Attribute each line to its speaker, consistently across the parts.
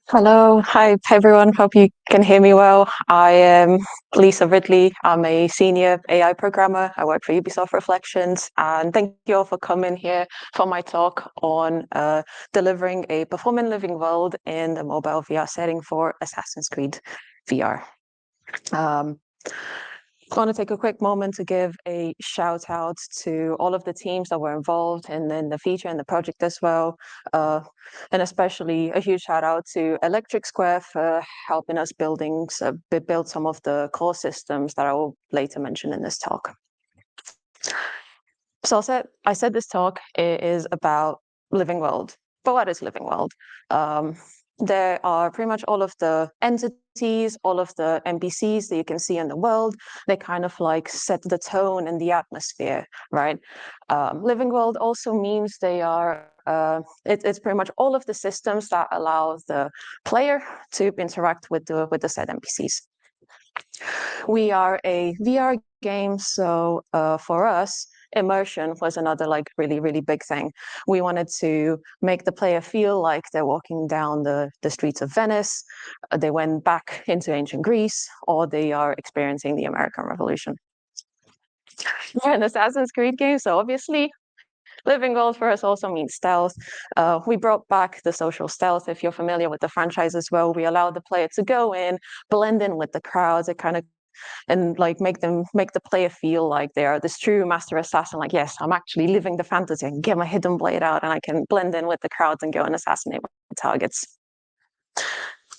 Speaker 1: Hello, hi everyone. Hope you can hear me well. I am Lisa Ridley. I'm a senior AI programmer. I work for Ubisoft Reflections, and thank you all for coming here for my talk on delivering a performant living world in the mobile VR setting for Assassin's Creed VR. I want to take a quick moment to give a shout out to all of the teams that were involved in the feature and the project as well. And especially a huge shout out to Electric Square for helping us build some of the core systems that I will later mention in this talk. So I said this talk is about living world. But what is living world? There are pretty much all of the entities, all of the NPCs that you can see in the world. They kind of like set the tone and the atmosphere, right? Living world also means they are, it's pretty much all of the systems that allow the player to interact with the said NPCs. We are a VR game, so for us, immersion was another like really big thing. We wanted to make the player feel like they're walking down the streets of Venice, they went back into ancient Greece, or they are experiencing the American Revolution. We're an Assassin's Creed game, so obviously living world for us also means stealth. We brought back the social stealth. If you're familiar with the franchise as well, we allowed the player to go in, blend in with the crowds, it kind of and like make the player feel like they are this true master assassin. Like, yes, I'm actually living the fantasy. I can get my hidden blade out and I can blend in with the crowds and go and assassinate my targets.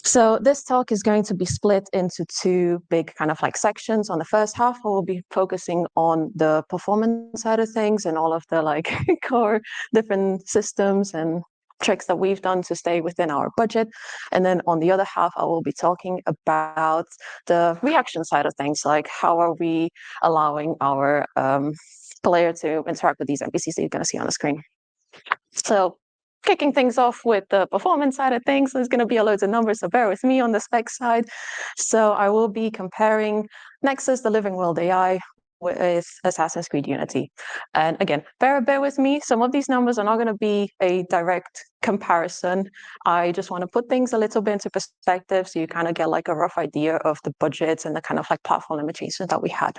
Speaker 1: So this talk is going to be split into two big kind of like sections. On the first half, I will be focusing on the performance side of things and all of the like core different systems and tricks that we've done to stay within our budget. And then on the other half, I will be talking about the reaction side of things, like how are we allowing our player to interact with these NPCs that you're going to see on the screen. So kicking things off with the performance side of things, there's going to be a loads of numbers, so bear with me on the spec side. So I will be comparing Nexus, the living world AI, with Assassin's Creed Unity. And again, bear with me. Some of these numbers are not going to be a direct comparison. I just want to put things a little bit into perspective so you kind of get like a rough idea of the budgets and the kind of like platform limitations that we had.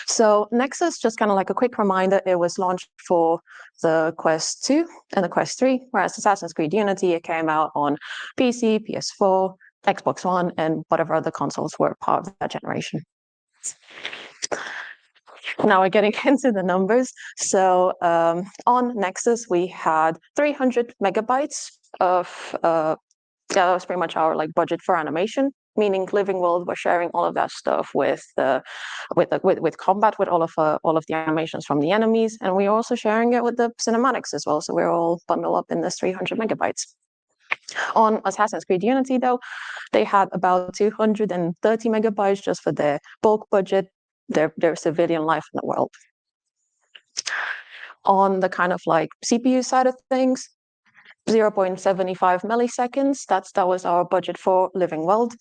Speaker 1: So Nexus, just kind of like a quick reminder, it was launched for the Quest 2 and the Quest 3, whereas Assassin's Creed Unity, it came out on PC, PS4, Xbox One, and whatever other consoles were part of that generation. Now we're getting into the numbers. So on Nexus, we had 300 megabytes of, that was pretty much our like budget for animation, meaning living world, we're sharing all of that stuff with combat, with all of the animations from the enemies, and we're also sharing it with the cinematics as well. So we're all bundled up in this 300 megabytes. On Assassin's Creed Unity, though, they had about 230 megabytes just for their bulk budget, their civilian life in the world. On the kind of like CPU side of things, 0.75 milliseconds. That was our budget for living world.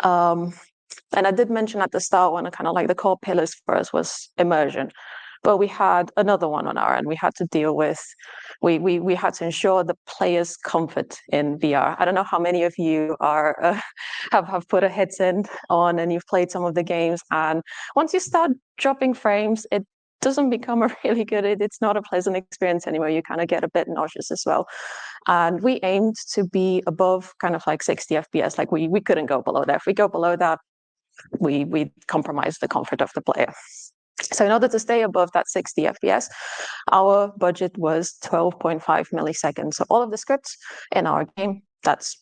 Speaker 1: And I did mention at the start one of kind of like the core pillars for us was immersion. But we had another one on our end. We had to deal with, we had to ensure the player's comfort in VR. I don't know how many of you are have put a headset on and you've played some of the games. And once you start dropping frames, it doesn't become a really good, it's not a pleasant experience anymore. You kind of get a bit nauseous as well. And we aimed to be above kind of like 60 FPS. Like we couldn't go below that. If we go below that, we compromise the comfort of the player. So in order to stay above that 60 FPS, our budget was 12.5 milliseconds. So all of the scripts in our game, that's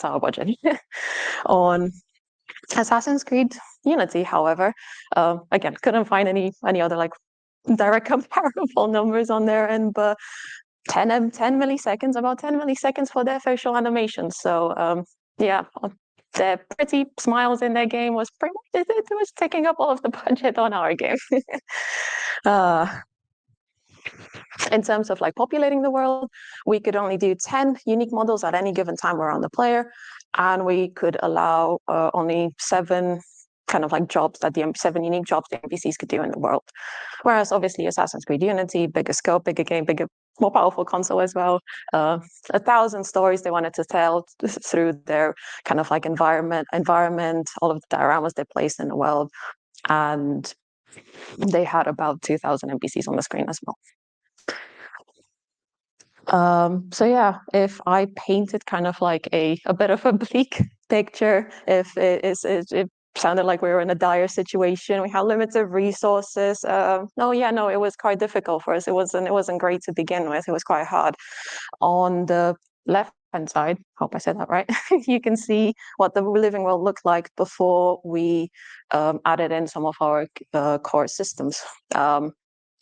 Speaker 1: our budget. On Assassin's Creed Unity, however, again, couldn't find any other like direct comparable numbers on there, and but 10 milliseconds, about 10 milliseconds for their facial animations. So yeah, their pretty smiles in their game was pretty much, it was taking up all of the budget on our game. In terms of like populating the world, we could only do 10 unique models at any given time around the player, and we could allow only 7 kind of like jobs that the 7 unique jobs the NPCs could do in the world. Whereas obviously Assassin's Creed Unity, bigger scope, bigger game, bigger, more powerful console as well. 1,000 stories they wanted to tell through their kind of like environment, all of the dioramas they placed in the world, and they had about 2,000 NPCs on the screen as well. So yeah, if I painted kind of like a bit of a bleak picture, if it sounded like we were in a dire situation, we had limited resources. No, it was quite difficult for us. It wasn't great to begin with. It was quite hard. On the left-hand side, hope I said that right, you can see what the living world looked like before we added in some of our core systems.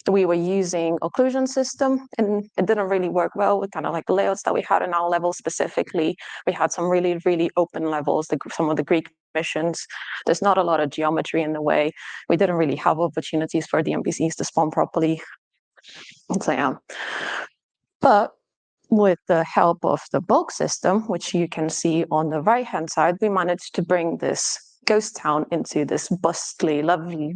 Speaker 1: We were using occlusion system, and it didn't really work well with kind of like the layouts that we had in our level specifically. We had some really, really open levels, some of the Greek missions. There's not a lot of geometry in the way. We didn't really have opportunities for the NPCs to spawn properly. So yeah. But with the help of the bulk system, which you can see on the right-hand side, we managed to bring this ghost town into this bustly, lovely,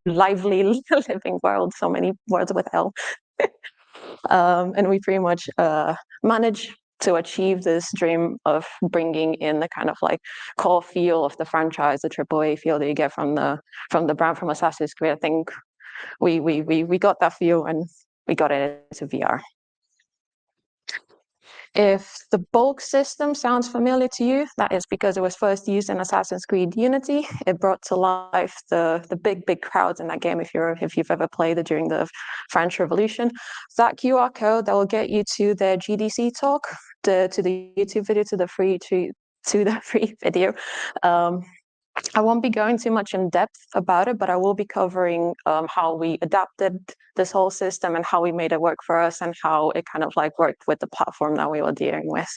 Speaker 1: lively living world. So many words with L. And we pretty much managed to achieve this dream of bringing in the kind of like core feel of the franchise, the AAA feel that you get from the brand from Assassin's Creed. I think we got that feel, and we got it into VR. If the bulk system sounds familiar to you, that is because it was first used in Assassin's Creed Unity. It brought to life the big crowds in that game. If you've ever played it during the French Revolution, that QR code that will get you to their GDC talk, to the YouTube video, to the free video. I won't be going too much in depth about it, but I will be covering how we adapted this whole system and how we made it work for us and how it kind of like worked with the platform that we were dealing with.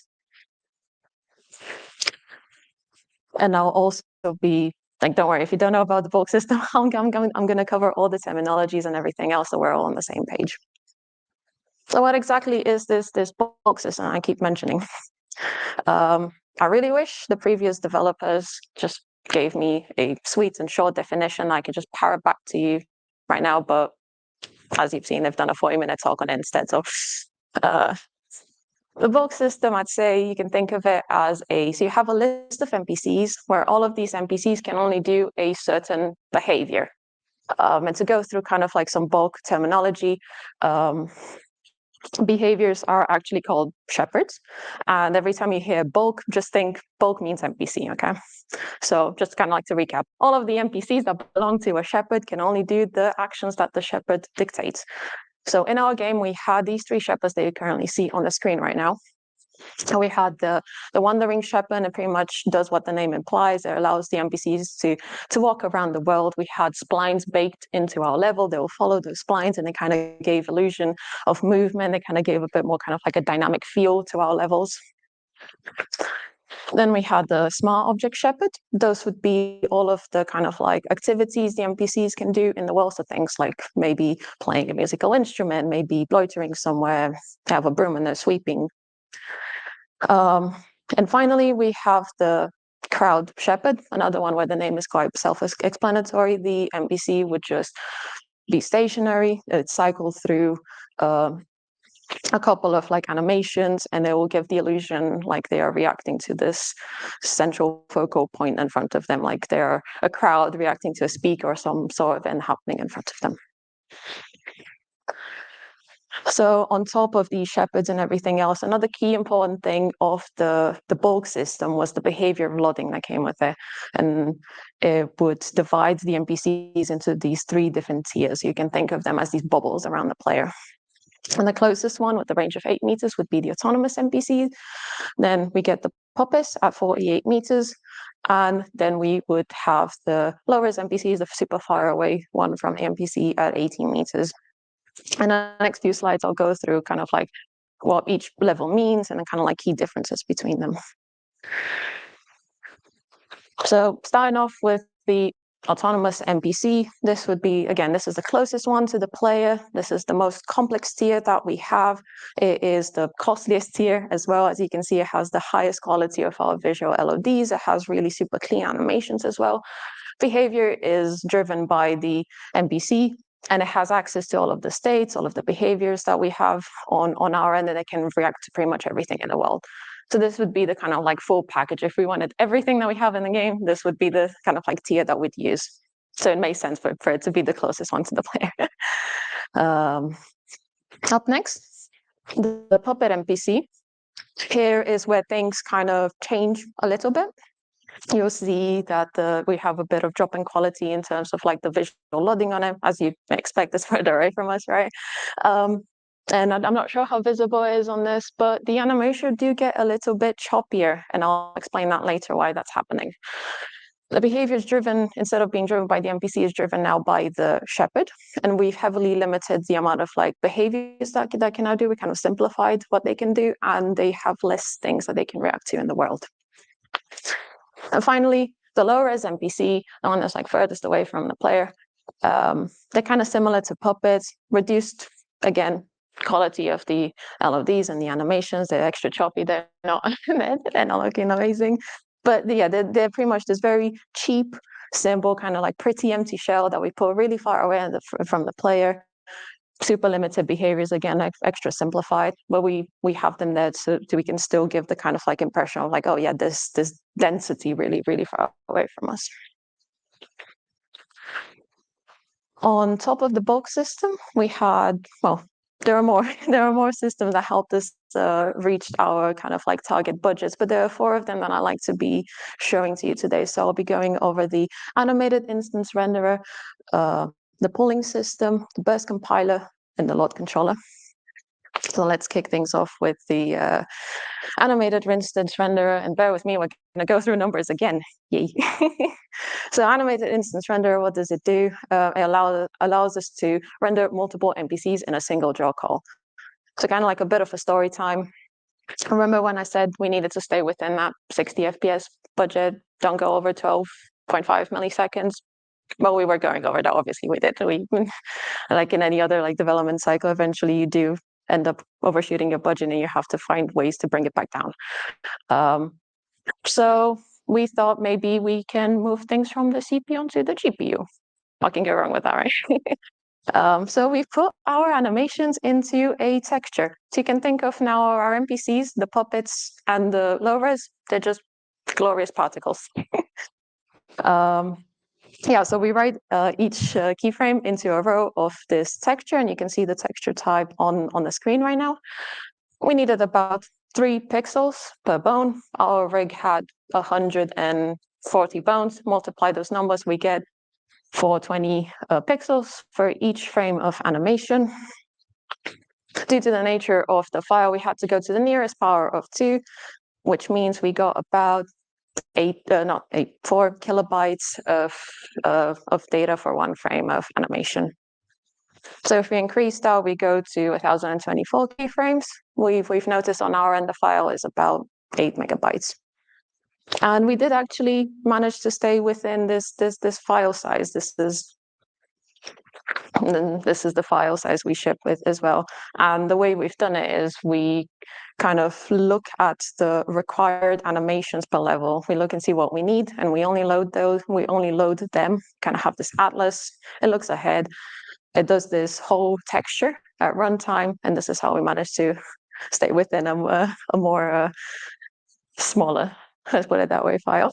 Speaker 1: And I'll also be like, don't worry, if you don't know about the bulk system, I'm going to cover all the terminologies and everything else, so we're all on the same page. So what exactly is this bulk system I keep mentioning? I really wish the previous developers just gave me a sweet and short definition I could just parrot back to you right now, but as you've seen, they've done a 40-minute talk on it instead. So the bulk system, I'd say you can think of it as so you have a list of NPCs where all of these NPCs can only do a certain behavior. And to go through kind of like some bulk terminology, behaviors are actually called shepherds. And every time you hear bulk, just think bulk means NPC, okay? So just kind of like to recap, all of the NPCs that belong to a shepherd can only do the actions that the shepherd dictates. So in our game, we had these 3 shepherds that you currently see on the screen right now. So we had the wandering shepherd, and it pretty much does what the name implies. It allows the NPCs to walk around the world. We had splines baked into our level. They will follow those splines, and they kind of gave illusion of movement. They kind of gave a bit more kind of like a dynamic feel to our levels. Then we had the smart object shepherd. Those would be all of the kind of like activities the NPCs can do in the world. So things like maybe playing a musical instrument, maybe loitering somewhere, have a broom and they're sweeping. And finally, we have the crowd shepherd, another one where the name is quite self-explanatory. The NPC would just be stationary, it'd cycle through a couple of like animations, and they will give the illusion like they are reacting to this central focal point in front of them, like they're a crowd reacting to a speaker or some sort of event happening in front of them. So on top of these shepherds and everything else, another key important thing of the bulk system was the behavior loading that came with it. And it would divide the NPCs into these 3 different tiers. You can think of them as these bubbles around the player. And the closest one with the range of 8 meters would be the autonomous NPC. Then we get the puppets at 48 meters. And then we would have the lowest NPCs, the super far away one from the NPC at 18 meters. And the next few slides, I'll go through kind of like what each level means and then kind of like key differences between them. So starting off with the autonomous NPC. This would be, again, this is the closest one to the player. This is the most complex tier that we have. It is the costliest tier as well. As you can see, it has the highest quality of our visual LODs. It has really super clean animations as well. Behavior is driven by the NPC, and it has access to all of the states, all of the behaviors that we have on our end, and it can react to pretty much everything in the world. So this would be the kind of like full package. If we wanted everything that we have in the game, this would be the kind of like tier that we'd use. So it makes sense for it to be the closest one to the player. Up next, the puppet NPC. Here is where things kind of change a little bit. You'll see that we have a bit of drop in quality in terms of like the visual loading on it, as you'd expect. It's further away from us, right? And I'm not sure how visible it is on this, but the animation do get a little bit choppier, and I'll explain that later why that's happening. The behavior is driven, instead of being driven by the NPC, is driven now by the shepherd, and we've heavily limited the amount of like behaviors that can now do. We kind of simplified what they can do, and they have less things that they can react to in the world. And finally, the low-res NPC, the one that's like furthest away from the player, they're kind of similar to puppets, reduced, again, quality of the LODs and the animations. They're extra choppy. They're not looking amazing. But yeah, they're pretty much this very cheap, simple, kind of like pretty empty shell that we put really far away from the player. Super limited behaviors, again, extra simplified, but we have them there so we can still give the kind of like impression of like, oh yeah, this density really, really far away from us. On top of the bulk system, we had, well, there are more systems that helped us reach our kind of like target budgets, but there are 4 of them that I like to be showing to you today. So I'll be going over the animated instance renderer, the pooling system, the burst compiler, and the load controller. So let's kick things off with the animated instance renderer, and bear with me, we're going to go through numbers again. Yay. So animated instance renderer, what does it do? It allows us to render multiple NPCs in a single draw call. So kind of like a bit of a story time. Remember when I said we needed to stay within that 60 FPS budget, don't go over 12.5 milliseconds? Well, we were going over that, obviously we did. Like in any other like development cycle, eventually you do end up overshooting your budget and you have to find ways to bring it back down. So we thought maybe we can move things from the CPU onto the GPU. What can go wrong with that, right? So we've put our animations into a texture. So you can think of now our NPCs, the puppets and the low-res, they're just glorious particles. Yeah, so we write each keyframe into a row of this texture, and you can see the texture type on the screen right now. We needed about 3 pixels per bone. Our rig had 140 bones. Multiply those numbers, we get 420 pixels for each frame of animation. Due to the nature of the file, we had to go to the nearest power of 2, which means we got about 4 kilobytes of data for 1 frame of animation. So if we increase that, we go to 1024 keyframes. We've noticed on our end the file is about 8 megabytes. And we did actually manage to stay within this file size. This is the file size we ship with as well. And the way we've done it is we kind of look at the required animations per level. We look and see what we need, and we only load those. We only load them. Kind of have this atlas. It looks ahead. It does this whole texture at runtime, and this is how we manage to stay within a more smaller, let's put it that way, file.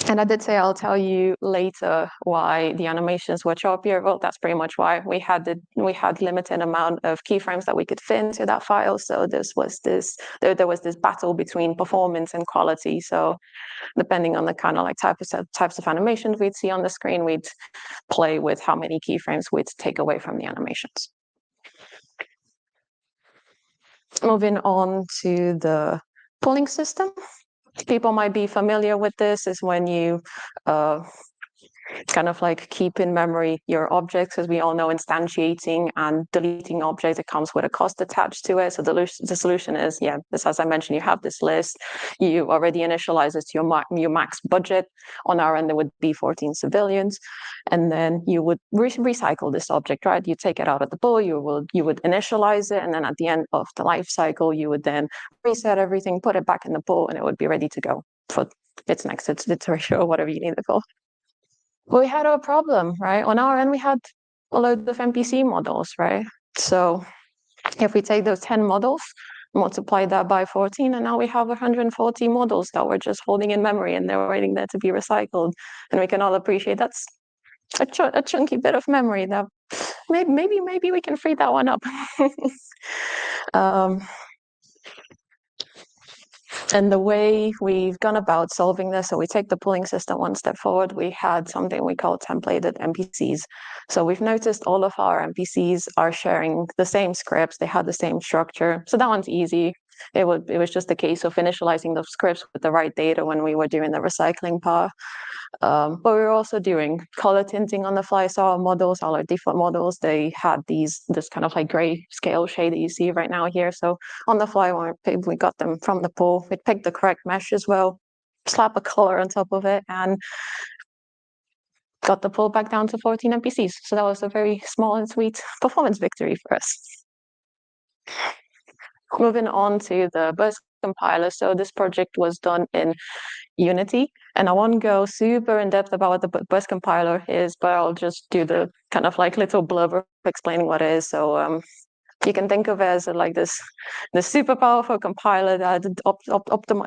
Speaker 1: And I did say I'll tell you later why the animations were choppier. Well, that's pretty much why. We had limited amount of keyframes that we could fit into that file. So there was this battle between performance and quality. So depending on the kind of like types of animations we'd see on the screen, we'd play with how many keyframes we'd take away from the animations. Moving on to the pooling system. People might be familiar with this, is when you kind of like keep in memory your objects. As we all know, instantiating and deleting objects, it comes with a cost attached to it. So the solution is, yeah, this, as I mentioned, you have this list, you already initialize it to your max budget. On our end, there would be 14 civilians, and then you would recycle this object, right? You take it out of the pool, you would initialize it, and then at the end of the life cycle, you would then reset everything, put it back in the pool, and it would be ready to go for its next iteration or whatever you need it for. But we had a problem, right? On our end, we had a load of NPC models, right? So if we take those 10 models, multiply that by 14, and now we have 140 models that we're just holding in memory, and they're waiting there to be recycled. And we can all appreciate that's a chunky bit of memory that maybe we can free that one up. And the way we've gone about solving this, so we take the pooling system one step forward, we had something we call templated NPCs. So we've noticed all of our NPCs are sharing the same scripts, they had the same structure. So that one's easy. It was just a case of initializing those scripts with the right data when we were doing the recycling part. But we were also doing color tinting on the fly. So our models, all our default models, they had this kind of like gray scale shade that you see right now here. So on the fly, when we got them from the pool, we picked the correct mesh as well, slap a color on top of it, and got the pool back down to 14 NPCs. So that was a very small and sweet performance victory for us. Moving on to the burst compiler. So this project was done in Unity, and I won't go super in depth about what the burst compiler is, but I'll just do the kind of like little blurb explaining what it is. So you can think of it as like this super powerful compiler that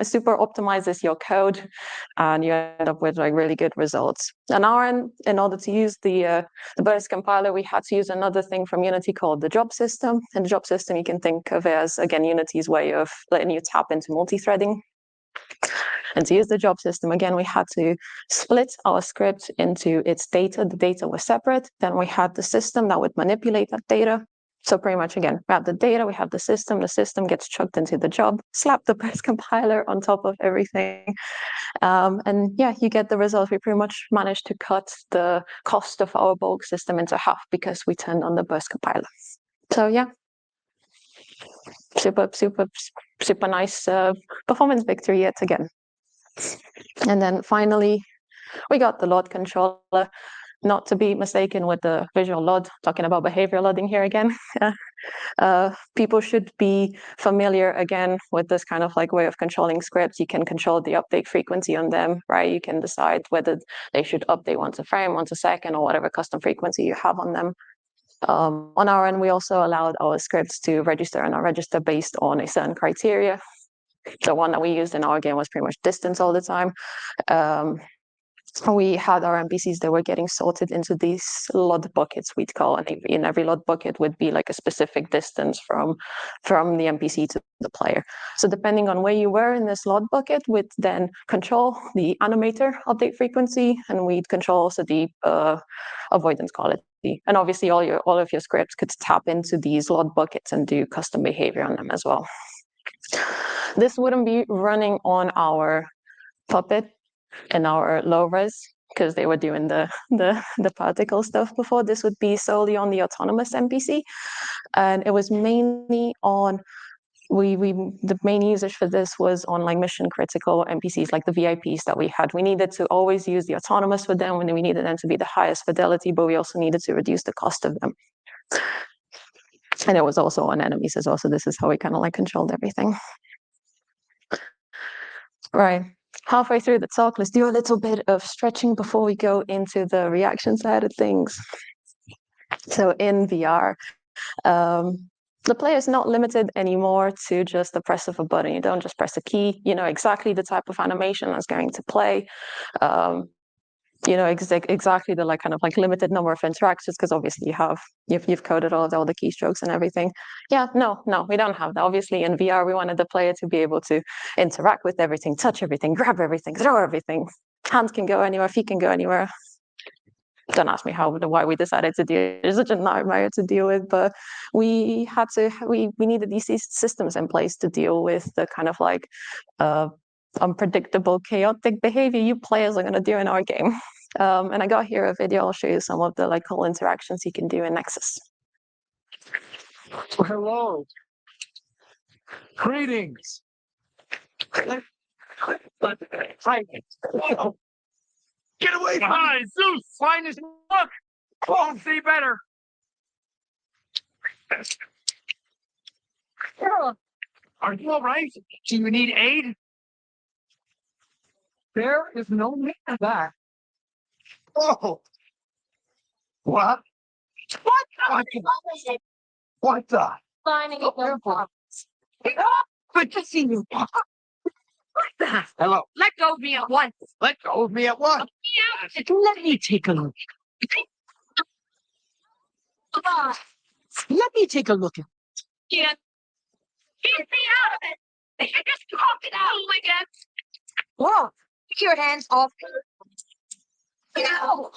Speaker 1: super optimizes your code, and you end up with like really good results. On our end, in order to use the burst compiler, we had to use another thing from Unity called the job system. And the job system, you can think of it as, again, Unity's way of letting you tap into multi-threading. And to use the job system, again, we had to split our script into its data. The data was separate. Then we had the system that would manipulate that data. So pretty much, again, we have the data, we have the system gets chucked into the job, slap the burst compiler on top of everything. And yeah, you get the result. We pretty much managed to cut the cost of our bulk system into half because we turned on the burst compiler. So yeah, super nice performance victory yet again. And then finally, we got the load controller, not to be mistaken with the visual load, talking about behavior loading here again. People should be familiar again with this kind of like way of controlling scripts. You can control the update frequency on them, right? You can decide whether they should update once a frame, once a second, or whatever custom frequency you have on them. On our end, we also allowed our scripts to register and register based on a certain criteria. The one that we used in our game was pretty much distance all the time. We had our NPCs that were getting sorted into these LOD buckets, we'd call, and in every LOD bucket would be like a specific distance from the NPC to the player. So depending on where you were in this LOD bucket, we'd then control the animator update frequency, and we'd control also the avoidance quality. And obviously all of your scripts could tap into these LOD buckets and do custom behavior on them as well. This wouldn't be running on our Puppet in our low res because they were doing the particle stuff before. This would be solely on the autonomous NPC, and it was mainly on the main usage for this was on like mission critical NPCs, like the VIPs that we had. We needed to always use the autonomous for them when we needed them to be the highest fidelity, but we also needed to reduce the cost of them. And it was also on enemies as well. So this is how we kind of like controlled everything. Right. Halfway through the talk, let's do a little bit of stretching before we go into the reaction side of things. So in VR, the player is not limited anymore to just the press of a button. You don't just press a key. You know exactly the type of animation that's going to play. You know exactly the like kind of like limited number of interactions because obviously you've coded all the keystrokes and everything. Yeah, no, we don't have that. Obviously in VR we wanted the player to be able to interact with everything, touch everything, grab everything, throw everything. Hands can go anywhere, feet can go anywhere. Don't ask me why we decided to do it. It's such a nightmare to deal with, but we needed these systems in place to deal with the kind of like unpredictable, chaotic behavior you players are going to do in our game. And I got here a video. I'll show you some of the like cool interactions you can do in Nexus.
Speaker 2: Hello. Greetings. Hi. Get away from me. Zeus, find this look. I'll see better. Are you all right? Do you need aid? There is no need for that. Oh. What? What the? What the?
Speaker 3: Finding a problem.
Speaker 2: Good to see you. What the? Hello.
Speaker 3: Let go of me at once.
Speaker 2: Let go of me at once.
Speaker 3: Let me take a look.
Speaker 2: Let me take a look at
Speaker 3: Get me out of it. You just talked it out again.
Speaker 2: Whoa.
Speaker 3: Get your hands off. No.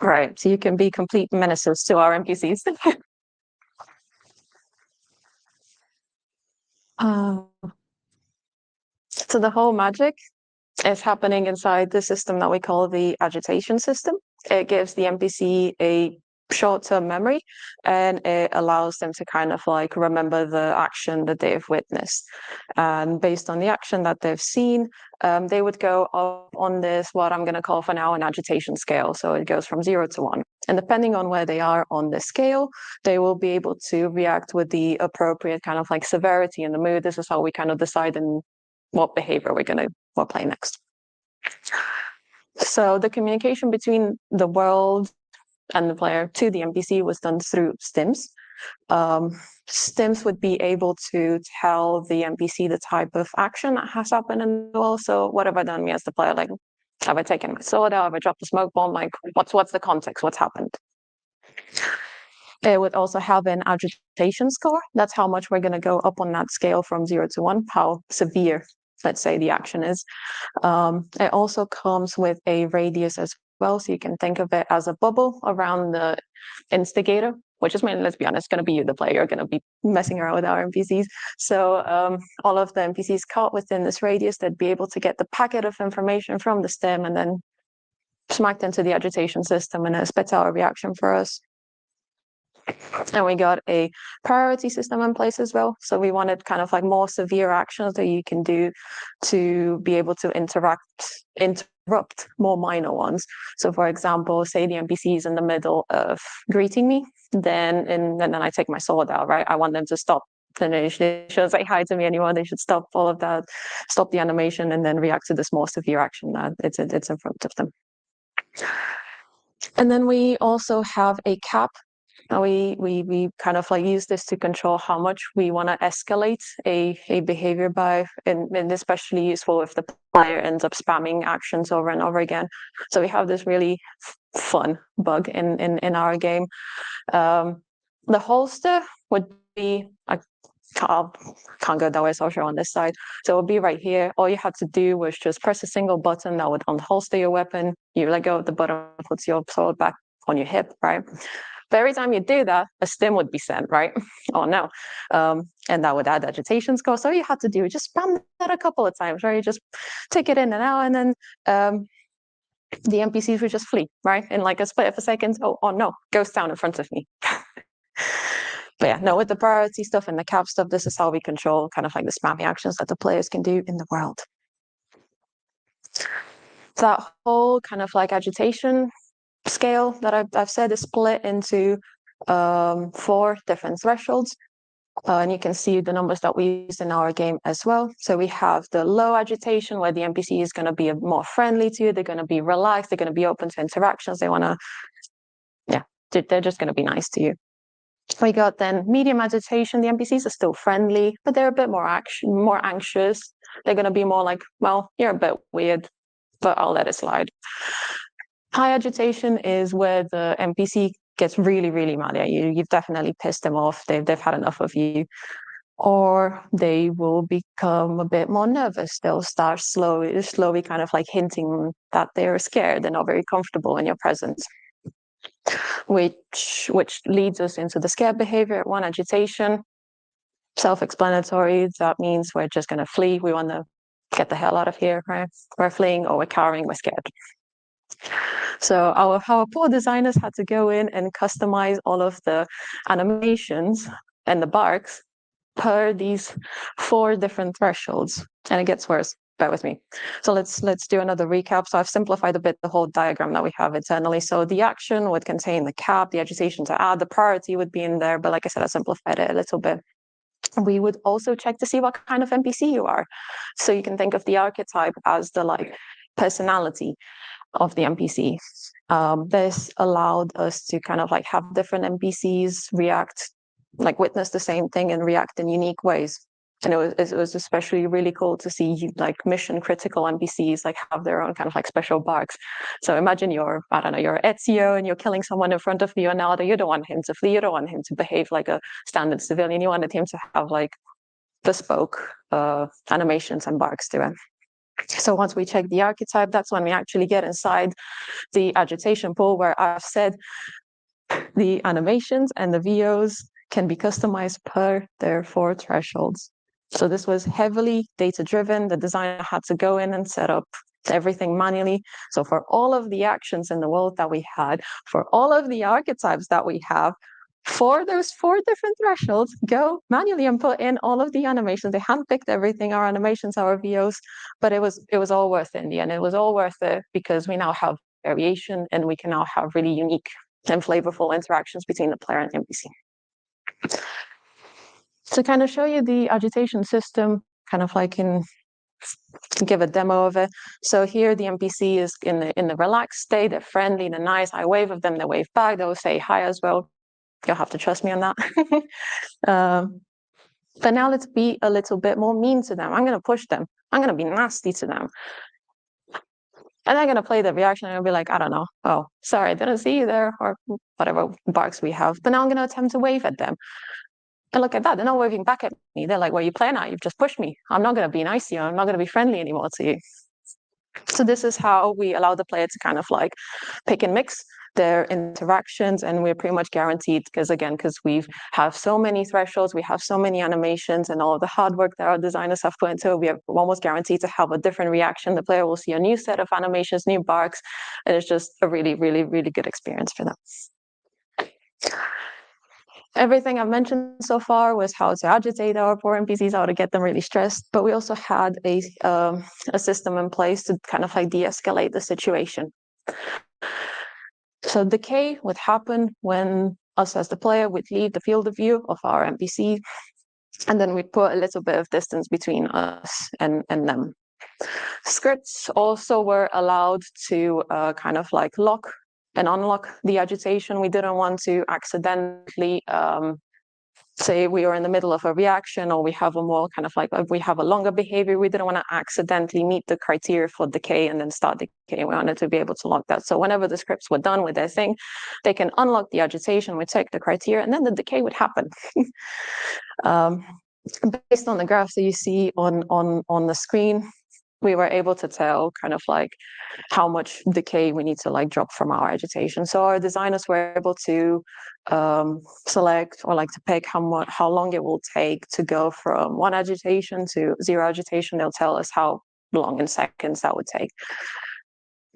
Speaker 1: Right, so you can be complete menaces to our NPCs. So the whole magic is happening inside the system that we call the agitation system. It gives the NPC a short-term memory, and it allows them to kind of like remember the action that they've witnessed. And based on the action that they've seen, they would go up on this, what I'm going to call for now, an agitation scale. So it goes from 0 to 1. And depending on where they are on the scale, they will be able to react with the appropriate kind of like severity in the mood. This is how we kind of decide in what behavior we'll play next. So the communication between the world and the player to the NPC was done through stims. Stims would be able to tell the NPC the type of action that has happened in the world. So what have I done, me as the player? Like, have I taken my soda? Have I dropped a smoke bomb? Like, what's the context? What's happened? It would also have an agitation score. That's how much we're going to go up on that scale from 0 to 1, how severe, let's say, the action is. It also comes with a radius as well, so you can think of it as a bubble around the instigator, which is mainly, let's be honest, going to be you, the player. You're going to be messing around with our NPCs. So all of the NPCs caught within this radius, they'd be able to get the packet of information from the stem and then smacked into the agitation system, and it spits out a reaction for us. And we got a priority system in place as well. So we wanted kind of like more severe actions that you can do to be able to interrupt more minor ones. So for example, say the NPC is in the middle of greeting me, then I take my sword out, right? I want them to stop. Then they should say hi to me anymore. They should stop all of that, stop the animation, and then react to this more severe action that it's in front of them. And then we also have a cap. We kind of like use this to control how much we want to escalate a behavior by, and especially useful if the player ends up spamming actions over and over again. So we have this really fun bug in our game. The holster would be, I can't go that way, so I'll show on this side. So it would be right here. All you had to do was just press a single button that would unholster your weapon. You let go of the button, puts your sword back on your hip, right? But every time you do that, a stim would be sent, right? Oh no. And that would add agitation score. So all you had to do is just spam that a couple of times, right? You just take it in and out, and then the NPCs would just flee, right? In like a split of a second. Oh no, ghost down in front of me. But yeah, no, with the priority stuff and the cap stuff, this is how we control kind of like the spammy actions that the players can do in the world. That whole kind of like agitation scale that I've said is split into 4 different thresholds. And you can see the numbers that we use in our game as well. So we have the low agitation, where the NPC is going to be more friendly to you. They're going to be relaxed. They're going to be open to interactions. They want to, yeah, they're just going to be nice to you. We got then medium agitation. The NPCs are still friendly, but they're a bit more anxious. They're going to be more like, well, you're a bit weird, but I'll let it slide. High agitation is where the NPC gets really, really mad at you. You've definitely pissed them off. They've had enough of you. Or they will become a bit more nervous. They'll start slowly kind of like hinting that they're scared and not very comfortable in your presence. Which leads us into the scared behavior at 1 agitation. Self-explanatory. That means we're just going to flee. We want to get the hell out of here, right? We're fleeing or we're cowering, we're scared. So our poor designers had to go in and customize all of the animations and the barks per these 4 different thresholds. And it gets worse. Bear with me. So let's do another recap. So I've simplified a bit the whole diagram that we have internally. So the action would contain the cap, the agitation to add, the priority would be in there. But like I said, I simplified it a little bit. We would also check to see what kind of NPC you are. So you can think of the archetype as the like personality of the NPC. This allowed us to kind of like have different NPCs react, like witness the same thing and react in unique ways. And it was especially really cool to see like mission critical NPCs like have their own kind of like special barks. So imagine you're, I don't know, you're Ezio and you're killing someone in front of Leonardo. You don't want him to flee. You don't want him to behave like a standard civilian. You wanted him to have like bespoke animations and barks to it. So once we check the archetype, that's when we actually get inside the agitation pool where I've said the animations and the VOs can be customized per their 4 thresholds. So this was heavily data driven. The designer had to go in and set up everything manually. So for all of the actions in the world that we had, for all of the archetypes that we have, for those 4 different thresholds, go manually and put in all of the animations. They handpicked everything, our animations, our VOs, but it was all worth it in the end. It was all worth it because we now have variation and we can now have really unique and flavorful interactions between the player and the NPC. To kind of show you the agitation system, kind of like give a demo of it. So here the NPC is in the relaxed state, they're friendly, they're nice. I wave at them, they wave back, they'll say hi as well. You'll have to trust me on that. But now let's be a little bit more mean to them. I'm going to push them. I'm going to be nasty to them. And I'm going to play the reaction and I'll be like, I don't know. Oh, sorry, I didn't see you there, or whatever barks we have. But now I'm going to attempt to wave at them. And look at that. They're not waving back at me. They're like, well, you playing at? You've just pushed me. I'm not going to be nice to you. I'm not going to be friendly anymore to you. So this is how we allow the player to kind of like pick and mix their interactions, and we're pretty much guaranteed, because we have so many thresholds, we have so many animations and all of the hard work that our designers have put into it, we are almost guaranteed to have a different reaction. The player will see a new set of animations, new barks, and it's just a really, really, really good experience for them. Everything I've mentioned so far was how to agitate our poor NPCs, how to get them really stressed, but we also had a system in place to kind of like de-escalate the situation. So decay would happen when us as the player would leave the field of view of our NPC, and then we'd put a little bit of distance between us and them. Scripts also were allowed to kind of like lock and unlock the agitation. We didn't want to accidentally say we are in the middle of a reaction, or we have a more kind of like, we have a longer behavior. We didn't want to accidentally meet the criteria for decay and then start decay. We wanted to be able to lock that. So whenever the scripts were done with their thing, they can unlock the agitation, we check the criteria, and then the decay would happen. Based on the graphs that you see on the screen, we were able to tell kind of like how much decay we need to like drop from our agitation. So our designers were able to select or like to pick how long it will take to go from 1 agitation to 0 agitation. They'll tell us how long in seconds that would take.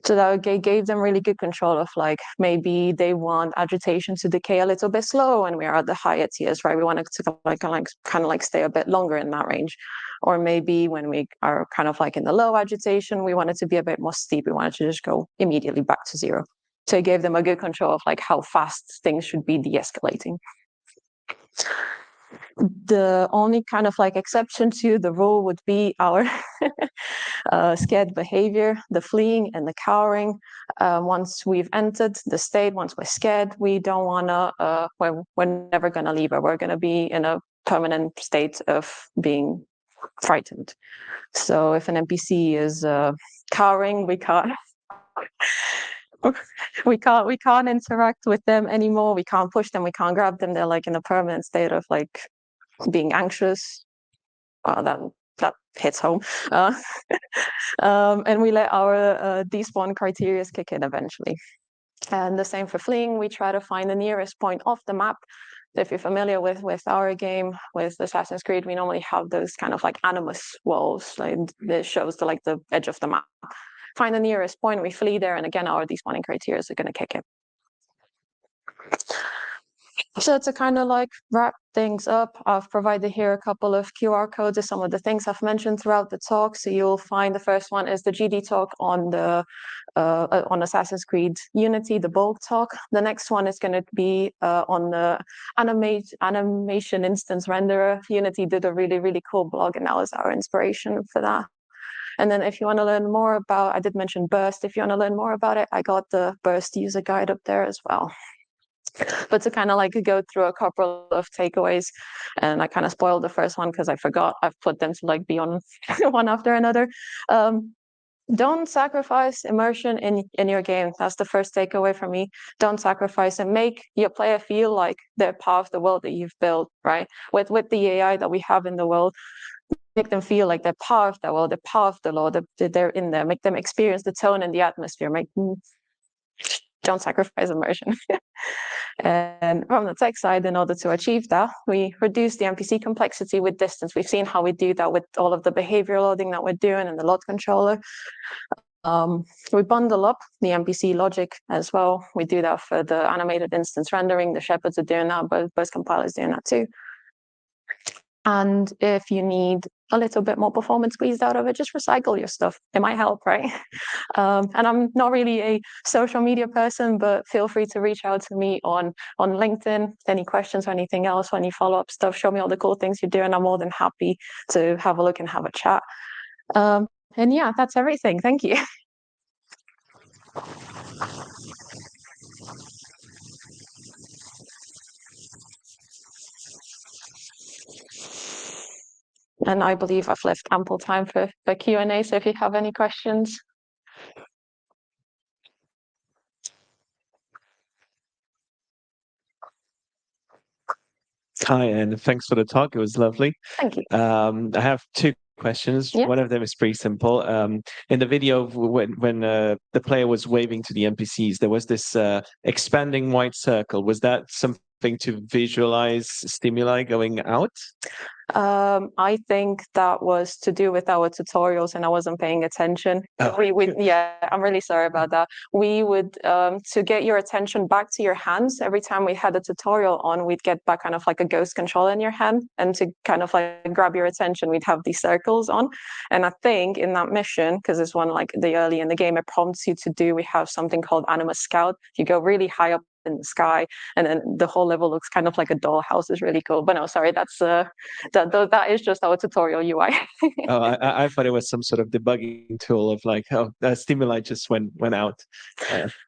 Speaker 1: So that gave them really good control of like, maybe they want agitation to decay a little bit slow and we are at the higher tiers, right? We want it to kind of like stay a bit longer in that range. Or maybe when we are kind of like in the low agitation, we want it to be a bit more steep. We want it to just go immediately back to 0. So it gave them a good control of like how fast things should be de-escalating. The only kind of like exception to the rule would be our scared behavior, the fleeing and the cowering. Once we've entered the state, once we're scared, we don't want to, we're never going to leave it. We're going to be in a permanent state of being frightened. So if an NPC is cowering, we can't interact with them anymore. We can't push them, we can't grab them. They're like in a permanent state of like being anxious. That hits home. And we let our despawn criteria kick in eventually. And the same for fleeing. We try to find the nearest point off the map if you're familiar with our game, with Assassin's Creed, we normally have those kind of like Animus walls, like this shows the edge of the map. Find the nearest point, we flee there, and again, our despawning criteria are going to kick in. So to kind of like wrap things up, I've provided here a couple of QR codes of some of the things I've mentioned throughout the talk. So you'll find the first one is the GD talk on Assassin's Creed Unity, the bulk talk. The next one is going to be on the animation instance renderer. Unity did a really, really cool blog, and that was our inspiration for that. And then if you want to learn more about, I did mention Burst. If you want to learn more about it, I got the Burst user guide up there as well. But to kind of like go through a couple of takeaways, and I kind of spoiled the first one because I forgot. I've put them to like be on one after another. Don't sacrifice immersion in your game. That's the first takeaway from me. Don't sacrifice and make your player feel like they're part of the world that you've built, right? With the AI that we have in the world, make them feel like they're part of the world, they're part of the law, they're in there. Make them experience the tone and the atmosphere. Don't sacrifice immersion. And from the tech side, in order to achieve that, we reduce the NPC complexity with distance. We've seen how we do that with all of the behavior loading that we're doing and the load controller. We bundle up the NPC logic as well. We do that for the animated instance rendering. The shepherds are doing that, but Burst compiler is doing that too. And if you need a little bit more performance squeezed out of it, just recycle your stuff. It might help, right? And I'm not really a social media person, but feel free to reach out to me on LinkedIn. Any questions or anything else, or any follow-up stuff, show me all the cool things you're doing. I'm more than happy to have a look and have a chat. And yeah, that's everything. Thank you. And I believe I've left ample time for Q&A, so if you have any questions.
Speaker 4: Hi, and thanks for the talk. It was lovely.
Speaker 1: Thank you.
Speaker 4: I have two questions.
Speaker 1: Yeah.
Speaker 4: One of them is pretty simple. In the video, when the player was waving to the NPCs, there was this expanding white circle. Was that something to visualize stimuli going out?
Speaker 1: I think that was to do with our tutorials, and I wasn't paying attention.
Speaker 4: Oh.
Speaker 1: Yeah, I'm really sorry about that. We would to get your attention back to your hands. Every time we had a tutorial on, we'd get back kind of like a ghost control in your hand, and to kind of like grab your attention, we'd have these circles on. And I think in that mission, because it's one like the early in the game, it prompts you to do. We have something called Animus Scout. You go really high up in the sky, and then the whole level looks kind of like a dollhouse. Is really cool. But no, sorry, that's that is just our tutorial UI.
Speaker 4: Oh, I thought it was some sort of debugging tool of like, oh, the stimuli just went out.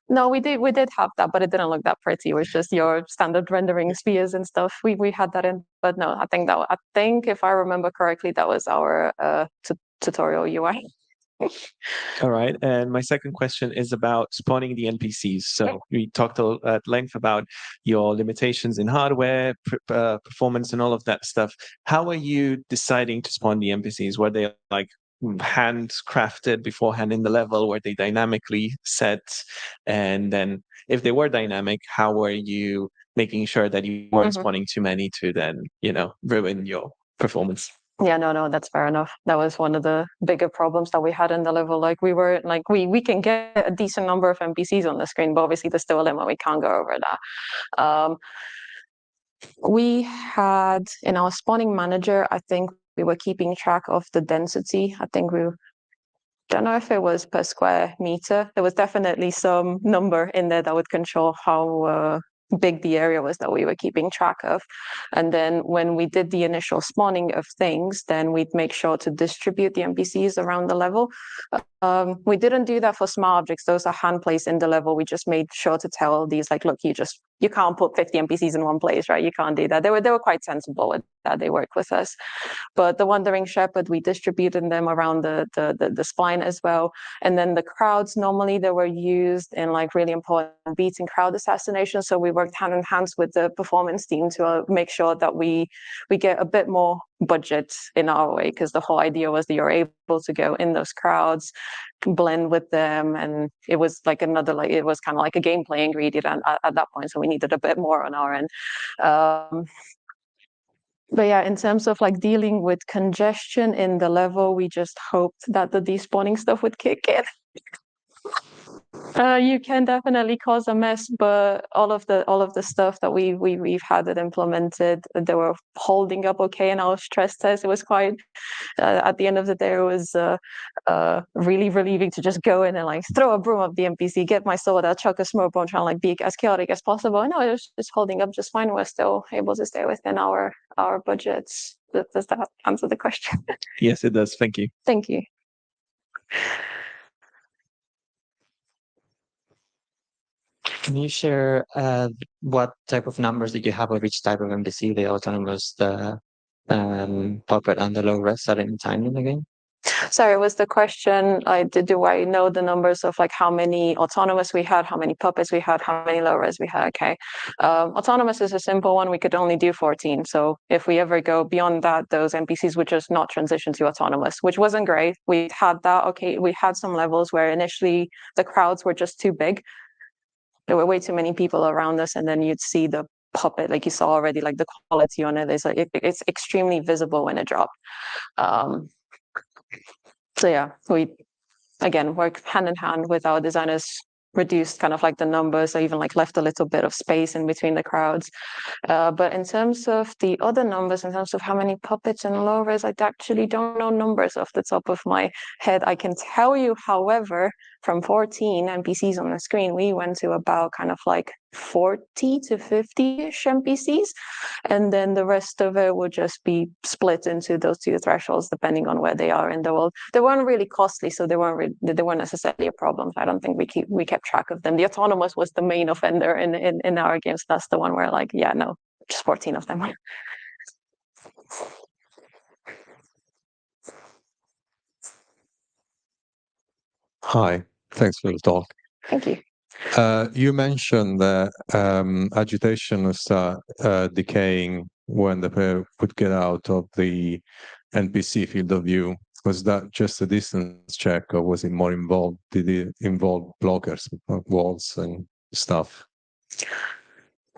Speaker 1: No, we did have that, but it didn't look that pretty. It was just your standard rendering spheres and stuff. We had that in, but no, I think if I remember correctly, that was our tutorial UI.
Speaker 4: All right. And my second question is about spawning the NPCs. So we talked at length about your limitations in hardware, performance, and all of that stuff. How are you deciding to spawn the NPCs? Were they like handcrafted beforehand in the level? Were they dynamically set? And then if they were dynamic, how were you making sure that you weren't spawning too many to then, ruin your performance?
Speaker 1: Yeah, no, that's fair enough. That was one of the bigger problems that we had in the level. Like we can get a decent number of NPCs on the screen, but obviously there's still a limit. We can't go over that. We had in our spawning manager, I think we were keeping track of the density. I think don't know if it was per square meter. There was definitely some number in there that would control how big the area was that we were keeping track of. And then when we did the initial spawning of things, then we'd make sure to distribute the NPCs around the level. We didn't do that for smart objects. Those are hand placed in the level. We just made sure to tell these, like, look, you can't put 50 NPCs in one place, right? You can't do that. They were quite sensible with that. They worked with us. But the Wandering Shepherd, we distributed them around the spine as well. And then the crowds, normally they were used in like really important beats in crowd assassination. So we worked hand in hand with the performance team to make sure that we get a bit more budget in our way, because the whole idea was that you're able to go in those crowds, blend with them, and it was like it was kind of like a gameplay ingredient at that point, so we needed a bit more on our end. But yeah, in terms of like dealing with congestion in the level, we just hoped that the despawning stuff would kick in. You can definitely cause a mess, but all of the stuff that we've had it implemented, they were holding up okay in our stress test. It was quite at the end of the day, it was really relieving to just go in and like throw a broom up the NPC, get my sword out, chuck a smoke bomb, try and like be as chaotic as possible. No, it was just holding up just fine. We're still able to stay within our budgets. Does that answer the question?
Speaker 4: Yes, it does. Thank you.
Speaker 1: Thank you.
Speaker 5: Can you share what type of numbers did you have of each type of NPC, the autonomous, the puppet, and the low res at any time in the game?
Speaker 1: Sorry, was the question, do I know the numbers of like how many autonomous we had, how many puppets we had, how many low res we had? Okay. Autonomous is a simple one. We could only do 14. So if we ever go beyond that, those NPCs would just not transition to autonomous, which wasn't great. We had that. Okay, we had some levels where initially the crowds were just too big. There were way too many people around us, and then you'd see the puppet, like you saw already, like the quality on it is like it's extremely visible when it dropped. So yeah, we again work hand in hand with our designers, reduced kind of like the numbers, or even like left a little bit of space in between the crowds. But in terms of the other numbers, in terms of how many puppets and low res, I actually don't know numbers off the top of my head. I can tell you, however, from 14 NPCs on the screen, we went to about kind of like 40 to 50-ish NPCs. And then the rest of it would just be split into those two thresholds, depending on where they are in the world. They weren't really costly, so they weren't necessarily a problem. I don't think we kept track of them. The autonomous was the main offender in our games. That's the one where like, yeah, no, just 14 of them.
Speaker 6: Hi, thanks for the talk.
Speaker 1: Thank you.
Speaker 6: You mentioned that agitation will start decaying when the player would get out of the NPC field of view. Was that just a distance check, or was it more involved? Did it involve blockers, walls, and stuff?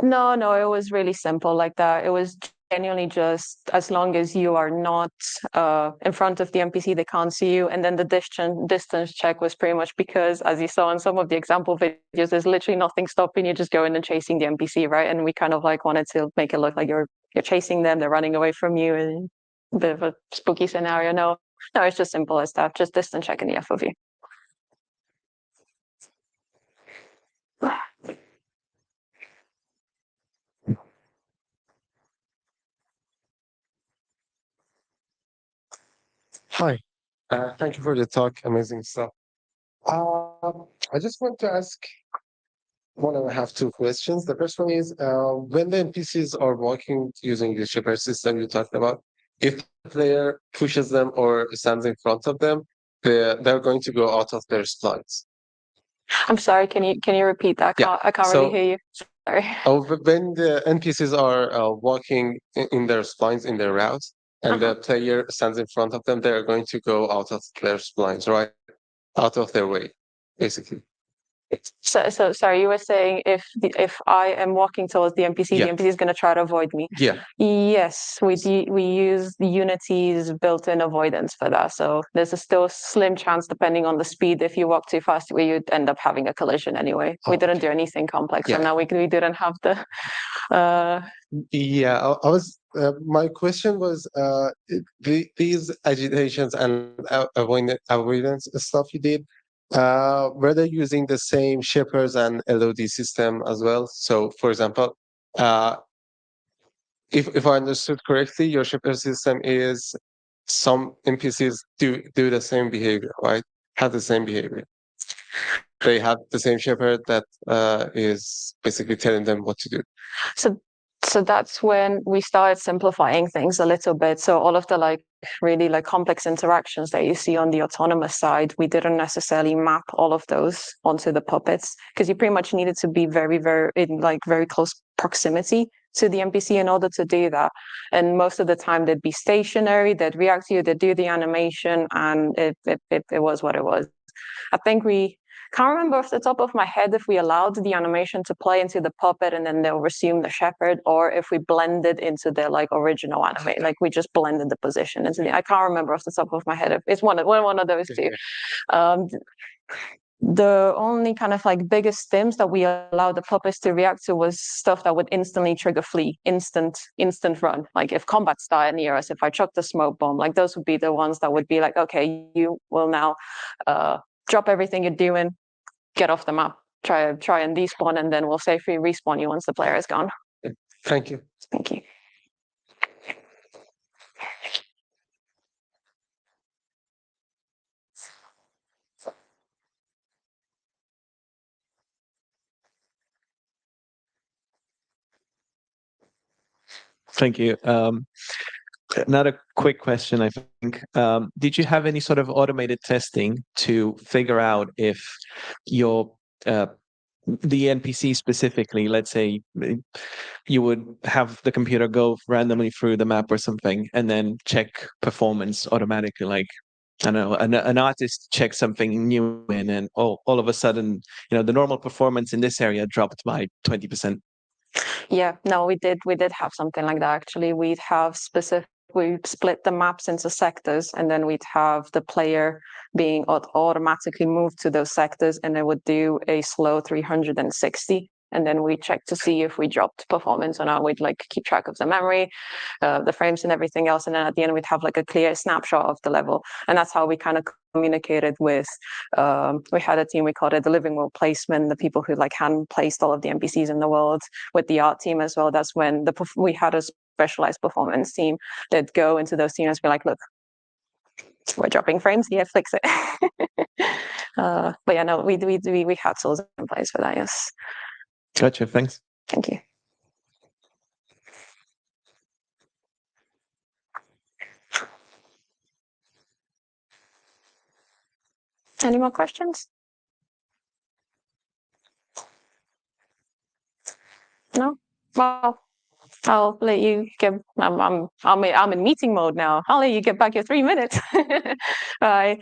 Speaker 1: No, it was really simple like that. It was genuinely just as long as you are not in front of the NPC, they can't see you. And then the distance check was pretty much because, as you saw in some of the example videos, there's literally nothing stopping you just going and chasing the NPC, right? And we kind of like wanted to make it look like you're chasing them, they're running away from you, and a bit of a spooky scenario. No, it's just simple as that, just distance check in the FOV.
Speaker 7: Hi, thank you for the talk. Amazing stuff. I just want to ask one and a half, two questions. The first one is when the NPCs are walking using the shipper system you talked about, if the player pushes them or stands in front of them, they're going to go out of their slides.
Speaker 1: I'm sorry, can you repeat that? I can't really hear you. Sorry.
Speaker 7: When the NPCs are walking in their splines, in their routes, and the player stands in front of them, they're going to go out of their splines, right? Out of their way, basically.
Speaker 1: So sorry, you were saying if I am walking towards the NPC, the NPC is going to try to avoid me.
Speaker 7: Yeah.
Speaker 1: Yes, we use Unity's built-in avoidance for that. So there's a still slim chance, depending on the speed, if you walk too fast, you'd end up having a collision anyway. We didn't do anything complex, and now we didn't have the.
Speaker 7: Yeah, I was. My question was, these agitations and avoidance stuff you did. Were they using the same shippers and LOD system as well? So, for example, if I understood correctly, your shipper system is some NPCs do the same behavior, right? Have the same behavior. They have the same shipper that is basically telling them what to do.
Speaker 1: So that's when we started simplifying things a little bit. So all of the really complex interactions that you see on the autonomous side, we didn't necessarily map all of those onto the puppets, because you pretty much needed to be very, very in very close proximity to the NPC in order to do that. And most of the time they'd be stationary, they'd react to you, they'd do the animation, and it was what it was. I think we can't remember off the top of my head if we allowed the animation to play into the puppet and then they'll resume the shepherd, or if we blended into the like original anime, like we just blended the position into the. I can't remember off the top of my head. It's one of those two. The only kind of like biggest stims that we allowed the puppets to react to was stuff that would instantly trigger flee, instant run. Like if combat started near us, if I chucked the smoke bomb, like those would be the ones that would be like, okay, you will now drop everything you're doing, get off the map, try and despawn, and then we'll safely respawn you once the player is gone.
Speaker 7: Thank you.
Speaker 1: Thank you.
Speaker 4: Thank you. Another quick question, I think. Did you have any sort of automated testing to figure out if your the NPC specifically, let's say you would have the computer go randomly through the map or something and then check performance automatically, like I don't know, an artist checks something new in and all of a sudden, the normal performance in this area dropped by 20%.
Speaker 1: Yeah, no, we did have something like that actually. We split the maps into sectors, and then we'd have the player being automatically moved to those sectors, and it would do a slow 360. And then we check to see if we dropped performance or not. We'd like keep track of the memory, the frames and everything else. And then at the end, we'd have like a clear snapshot of the level. And that's how we kind of communicated with, we had a team, we called it the living world placement, the people who like hand placed all of the NPCs in the world, with the art team as well. That's when we had a specialized performance team that go into those teams and be like, look, we're dropping frames here, fix it. But yeah, no, we had tools in place for that, yes.
Speaker 4: Gotcha, thanks.
Speaker 1: Thank you. Any more questions? No? Well, I'll let you get. I'm in meeting mode now. I'll let you get back your 3 minutes. Bye.